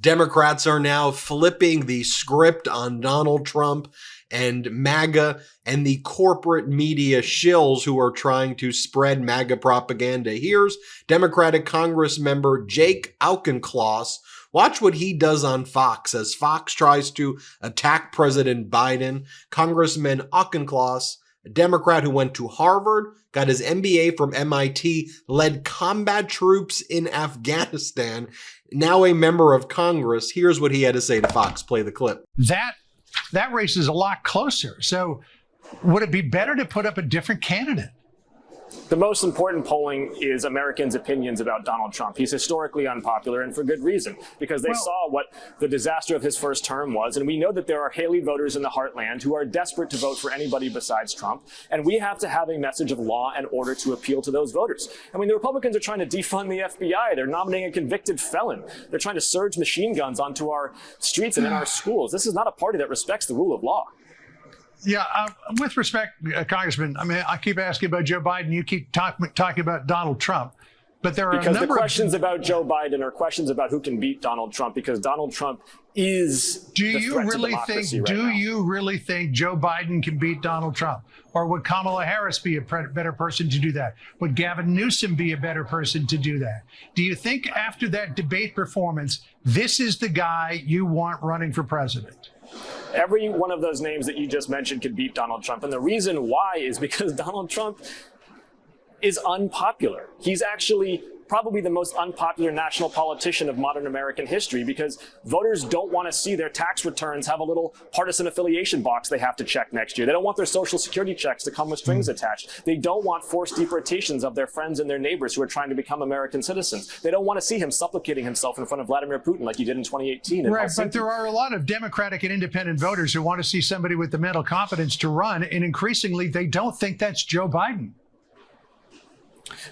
Democrats are now flipping the script on Donald Trump and MAGA and the corporate media shills who are trying to spread MAGA propaganda. Here's Democratic Congress member Jake Auchincloss. Watch what he does on Fox as Fox tries to attack President Biden. Congressman Auchincloss, a Democrat who went to Harvard, got his MBA from MIT, led combat troops in Afghanistan, now a member of Congress. Here's what he had to say to Fox. Play the clip. That race is a lot closer. So would it be better to put up a different candidate? The most important polling is Americans' opinions about Donald Trump. He's historically unpopular, and for good reason, because they saw what the disaster of his first term was. And we know that there are Haley voters in the heartland who are desperate to vote for anybody besides Trump. And we have to have a message of law and order to appeal to those voters. I mean, the Republicans are trying to defund the FBI. They're nominating a convicted felon. They're trying to surge machine guns onto our streets and in our schools. This is not a party that respects the rule of law. Yeah, with respect, Congressman, I mean, I keep asking about Joe Biden. You keep talking about Donald Trump. But there are because the questions about Joe Biden are questions about who can beat Donald Trump, because Donald Trump is the threat to democracy right now. Do you really think Joe Biden can beat Donald Trump? Or would Kamala Harris be a better person to do that? Would Gavin Newsom be a better person to do that? Do you think after that debate performance, this is the guy you want running for president? Every one of those names that you just mentioned could beat Donald Trump. And the reason why is because Donald Trump is unpopular. He's actually probably the most unpopular national politician of modern American history, because voters don't want to see their tax returns have a little partisan affiliation box they have to check next year. They don't want their Social Security checks to come with strings attached. They don't want forced deportations of their friends and their neighbors who are trying to become American citizens. They don't want to see him supplicating himself in front of Vladimir Putin like he did in 2018. Right, but there are a lot of Democratic and independent voters who want to see somebody with the mental competence to run, and increasingly they don't think that's Joe Biden.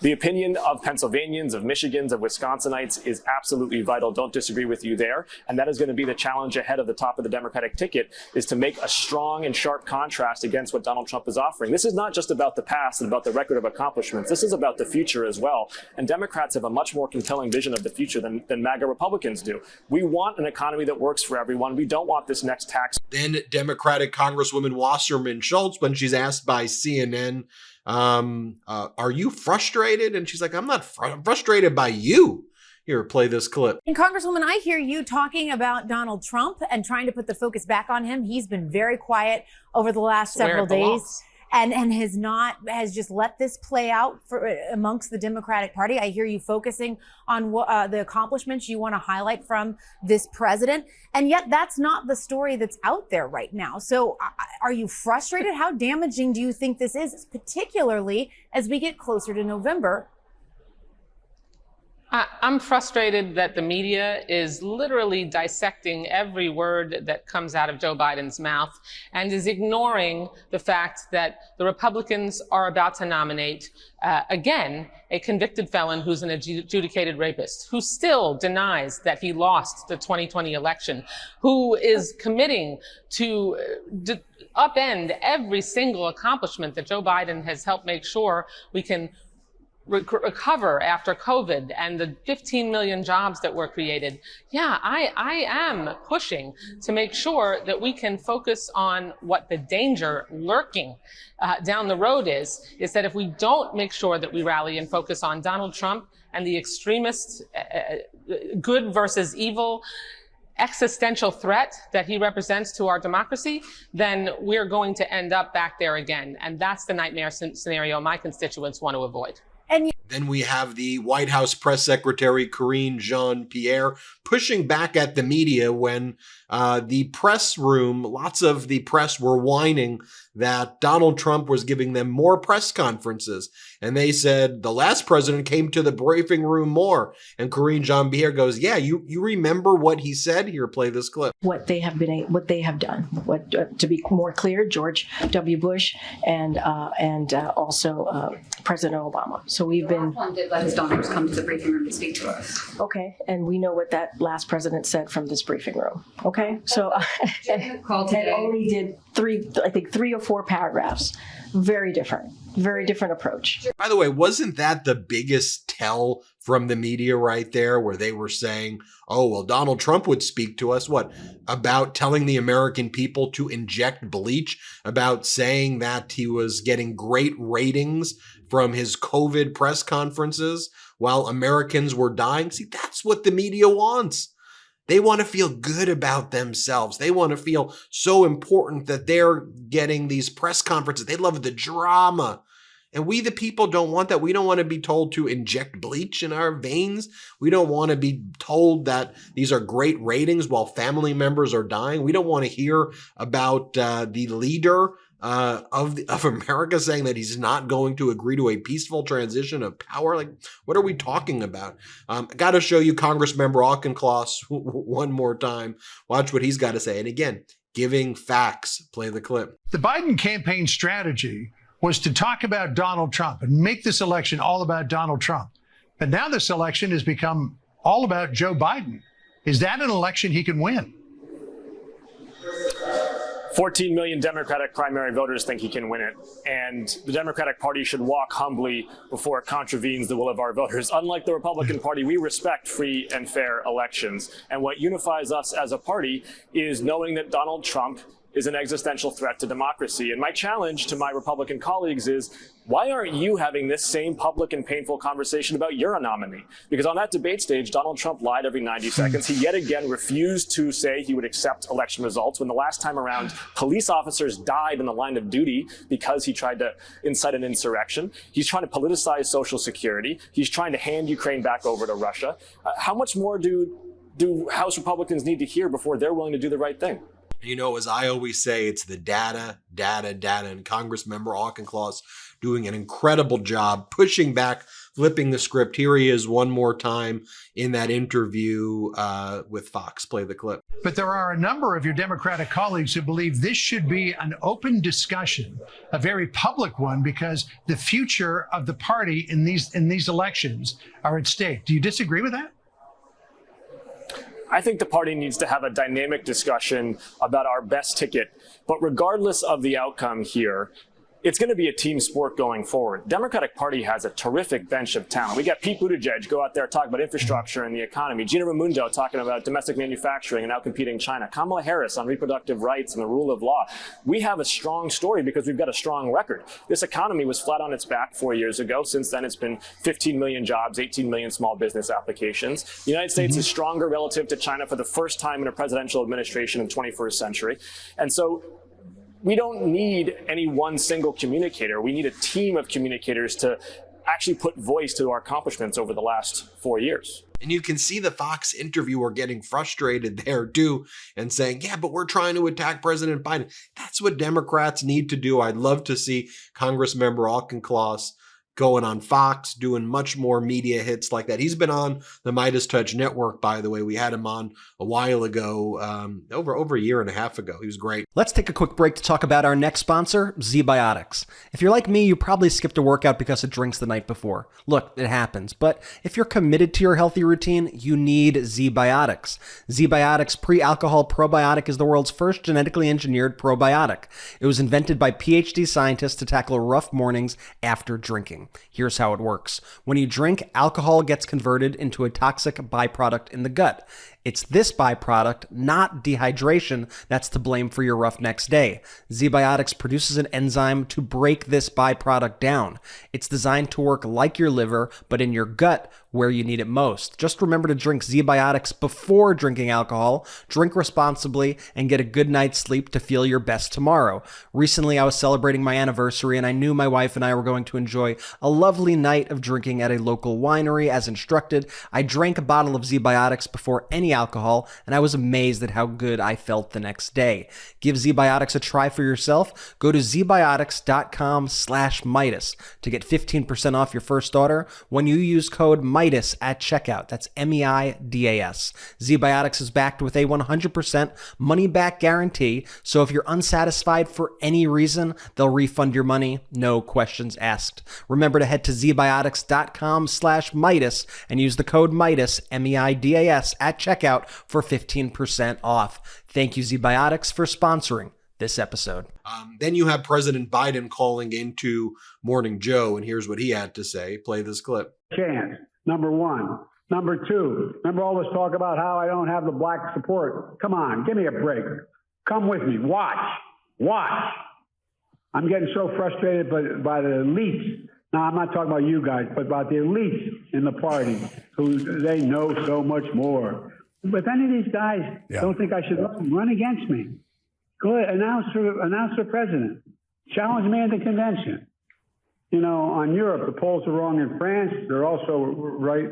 The opinion of Pennsylvanians, of Michigans, of Wisconsinites is absolutely vital. Don't disagree with you there. And that is going to be the challenge ahead of the top of the Democratic ticket, is to make a strong and sharp contrast against what Donald Trump is offering. This is not just about the past and about the record of accomplishments. This is about the future as well. And Democrats have a much more compelling vision of the future than MAGA Republicans do. We want an economy that works for everyone. We don't want this next tax. Then Democratic Congresswoman Wasserman Schultz, when she's asked by CNN, are you frustrated? And she's like, I'm not I'm frustrated by you. Here, play this clip. And Congresswoman, I hear you talking about Donald Trump and trying to put the focus back on him. He's been very quiet over the last several days and has just let this play out amongst the Democratic Party. I hear you focusing on the accomplishments you want to highlight from this president. And yet that's not the story that's out there right now. So are you frustrated? How damaging do you think this is, particularly as we get closer to November? I'm frustrated that the media is literally dissecting every word that comes out of Joe Biden's mouth and is ignoring the fact that the Republicans are about to nominate, again, a convicted felon who's an adjudicated rapist, who still denies that he lost the 2020 election, who is committing to upend every single accomplishment that Joe Biden has helped make sure we can recover after COVID and the 15 million jobs that were created. Yeah, I am pushing to make sure that we can focus on what the danger lurking down the road is that if we don't make sure that we rally and focus on Donald Trump and the extremist good versus evil existential threat that he represents to our democracy, then we're going to end up back there again. And that's the nightmare scenario my constituents want to avoid. Then we have the White House press secretary, Karine Jean-Pierre, pushing back at the media when the press room, lots of the press were whining that Donald Trump was giving them more press conferences. And they said the last president came to the briefing room more. And Karine Jean-Pierre goes, yeah, you remember what he said? Here, play this clip. What they have done. To be more clear, George W. Bush and also President Obama. So we've been. Trump did let his donors come to the briefing room to speak to us. Okay, and we know what that last president said from this briefing room. Okay, so and only did three or four paragraphs. Very different approach. By the way, wasn't that the biggest tell from the media right there, where they were saying, oh, well, Donald Trump would speak to us, what, about telling the American people to inject bleach, about saying that he was getting great ratings from his COVID press conferences while Americans were dying? See, that's what the media wants. They want to feel good about themselves. They want to feel so important that they're getting these press conferences. They love the drama. And we, the people, don't want that. We don't want to be told to inject bleach in our veins. We don't want to be told that these are great ratings while family members are dying. We don't want to hear about the leader of America saying that he's not going to agree to a peaceful transition of power. Like, what are we talking about? I got to show you Congressmember Auchincloss one more time. Watch what he's got to say. And again, giving facts. Play the clip. The Biden campaign strategy was to talk about Donald Trump and make this election all about Donald Trump. But now this election has become all about Joe Biden. Is that an election he can win? 14 million Democratic primary voters think he can win it, and the Democratic Party should walk humbly before it contravenes the will of our voters. Unlike the Republican Party, we respect free and fair elections, and what unifies us as a party is knowing that Donald Trump is an existential threat to democracy. And my challenge to my Republican colleagues is, why aren't you having this same public and painful conversation about your nominee? Because on that debate stage, Donald Trump lied every 90 seconds. He yet again refused to say he would accept election results when the last time around police officers died in the line of duty because he tried to incite an insurrection. He's trying to politicize Social Security. He's trying to hand Ukraine back over to Russia. How much more do House Republicans need to hear before they're willing to do the right thing? You know, as I always say, it's the data, and Congressmember Auchincloss doing an incredible job pushing back, flipping the script. Here he is one more time in that interview with Fox. Play the clip. But there are a number of your Democratic colleagues who believe this should be an open discussion, a very public one, because the future of the party in these elections are at stake. Do you disagree with that? I think the party needs to have a dynamic discussion about our best ticket. But regardless of the outcome here, it's going to be a team sport going forward. Democratic Party has a terrific bench of talent. We got Pete Buttigieg go out there talking about infrastructure and the economy. Gina Raimondo talking about domestic manufacturing and outcompeting China. Kamala Harris on reproductive rights and the rule of law. We have a strong story because we've got a strong record. This economy was flat on its back 4 years ago. Since then, it's been 15 million jobs, 18 million small business applications. The United States is stronger relative to China for the first time in a presidential administration in the 21st century. And so we don't need any one single communicator. We need a team of communicators to actually put voice to our accomplishments over the last 4 years. And you can see the Fox interviewer getting frustrated there too and saying, yeah, but we're trying to attack President Biden. That's what Democrats need to do. I'd love to see Congressmember Auchincloss going on Fox, doing much more media hits like that. He's been on the MeidasTouch network, by the way. We had him on a while ago, over a year and a half ago. He was great. Let's take a quick break to talk about our next sponsor, ZBiotics. If you're like me, you probably skipped a workout because of drinks the night before. Look, it happens, but if you're committed to your healthy routine, you need ZBiotics. ZBiotics Pre-Alcohol Probiotic is the world's first genetically engineered probiotic. It was invented by PhD scientists to tackle rough mornings after drinking. Here's how it works. When you drink, alcohol gets converted into a toxic byproduct in the gut. It's this byproduct, not dehydration, that's to blame for your rough next day. ZBiotics produces an enzyme to break this byproduct down. It's designed to work like your liver, but in your gut where you need it most. Just remember to drink ZBiotics before drinking alcohol, drink responsibly, and get a good night's sleep to feel your best tomorrow. Recently, I was celebrating my anniversary, and I knew my wife and I were going to enjoy a lovely night of drinking at a local winery as instructed. I drank a bottle of ZBiotics before any alcohol, and I was amazed at how good I felt the next day. Give ZBiotics a try for yourself. Go to zbiotics.com/Meidas to get 15% off your first order when you use code Meidas at checkout. That's MEIDAS. ZBiotics is backed with a 100% money-back guarantee, so if you're unsatisfied for any reason, they'll refund your money, no questions asked. Remember to head to zbiotics.com/Meidas and use the code Meidas, MEIDAS, at checkout for 15% off. Thank you, ZBiotics, for sponsoring this episode. Then you have President Biden calling into Morning Joe, and here's what he had to say. Play this clip. Chance, number one. Number two, remember all this talk about how I don't have the black support? Come on, give me a break. Come with me. Watch. I'm getting so frustrated by the elites. Now, I'm not talking about you guys, but about the elites in the party who they know so much more. But if any of these guys don't think I should run against me, go ahead, announce for president. Challenge me at the convention. You know, on Europe, the polls are wrong in France. They're also right.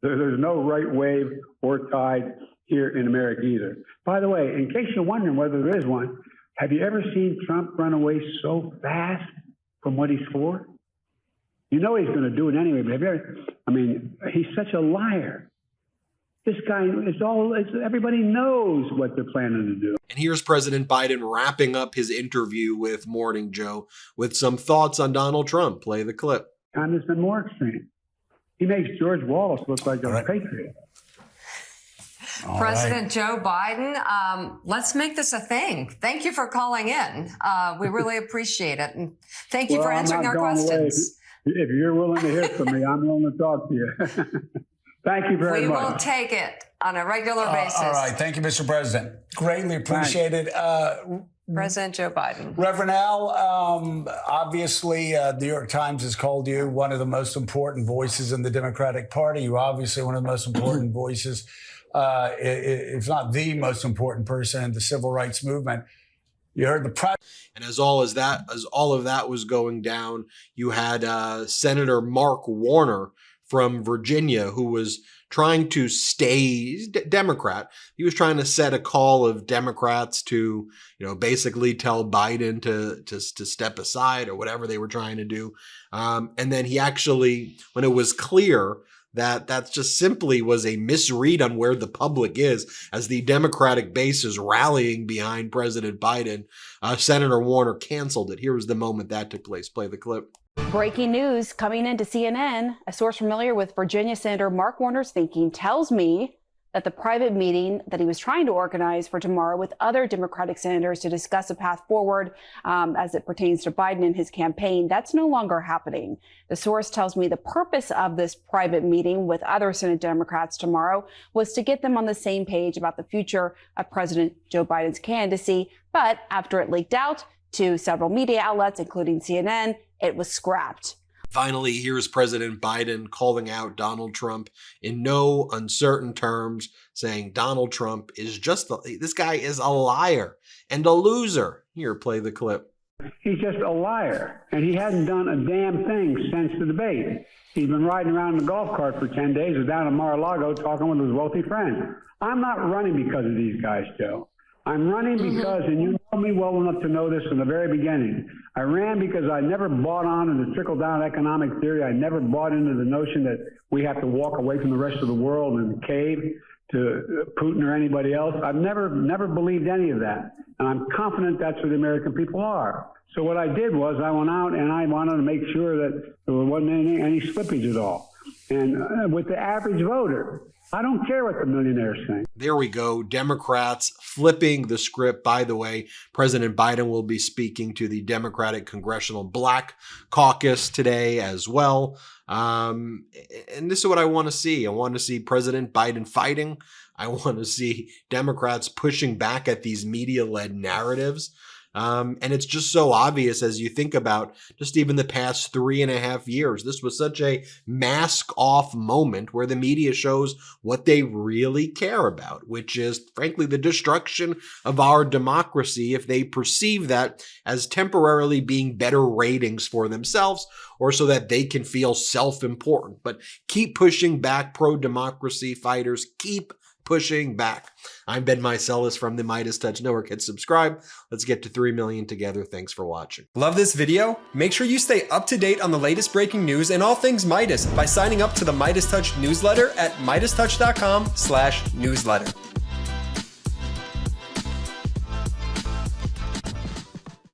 There's no right wave or tide here in America either. By the way, in case you're wondering whether there is one, have you ever seen Trump run away so fast from what he's for? You know he's going to do it anyway, but he's such a liar. This guy everybody knows what they're planning to do. And here's President Biden wrapping up his interview with Morning Joe with some thoughts on Donald Trump. Play the clip. Time has been more extreme. He makes George Wallace look like a patriot. President Joe Biden, let's make this a thing. Thank you for calling in. We really appreciate it. And thank you for answering our questions. If you're willing to hear from me, I'm willing to talk to you. Thank you very much. We will take it on a regular basis. All right. Thank you, Mr. President. Greatly appreciated. President Joe Biden. Reverend Al, obviously, the New York Times has called you one of the most important voices in the Democratic Party. You're obviously one of the most important voices, if not the most important person in the civil rights movement. You heard the president. And as all of that was going down, you had Senator Mark Warner from Virginia, who was trying to stay Democrat. He was trying to set a call of Democrats to, basically tell Biden to step aside or whatever they were trying to do. And then he actually, when it was clear that just simply was a misread on where the public is as the Democratic base is rallying behind President Biden, Senator Warner canceled it. Here was the moment that took place. Play the clip. Breaking news coming into CNN. A source familiar with Virginia Senator Mark Warner's thinking tells me that the private meeting that he was trying to organize for tomorrow with other Democratic senators to discuss a path forward as it pertains to Biden and his campaign, that's no longer happening. The source tells me the purpose of this private meeting with other Senate Democrats tomorrow was to get them on the same page about the future of President Joe Biden's candidacy. But after it leaked out to several media outlets, including CNN, it was scrapped. Finally, here's President Biden calling out Donald Trump in no uncertain terms, saying Donald Trump is this guy is a liar and a loser. Here, play the clip. He's just a liar, and he hasn't done a damn thing since the debate. He's been riding around in a golf cart for 10 days or down in Mar-a-Lago talking with his wealthy friends. I'm not running because of these guys, Joe. I'm running because, and you know me well enough to know this from the very beginning, I ran because I never bought on to the trickle-down economic theory. I never bought into the notion that we have to walk away from the rest of the world and cave to Putin or anybody else. I've never believed any of that. And I'm confident that's where the American people are. So what I did was I went out and I wanted to make sure that there wasn't any slippage at all. And with the average voter, I don't care what the millionaires think. There we go. Democrats flipping the script. By the way, President Biden will be speaking to the Democratic Congressional Black Caucus today as well. And this is what I want to see. I want to see President Biden fighting. I want to see Democrats pushing back at these media-led narratives. And it's just so obvious as you think about just even the past 3.5 years. This was such a mask-off moment where the media shows what they really care about, which is, frankly, the destruction of our democracy if they perceive that as temporarily being better ratings for themselves or so that they can feel self-important. But keep pushing back pro-democracy fighters. Keep pushing back. I'm Ben Meiselas from the MeidasTouch Network. Hit subscribe. Let's get to 3 million together. Thanks for watching. Love this video? Make sure you stay up to date on the latest breaking news and all things Meidas by signing up to the MeidasTouch newsletter at MeidasTouch.com/newsletter.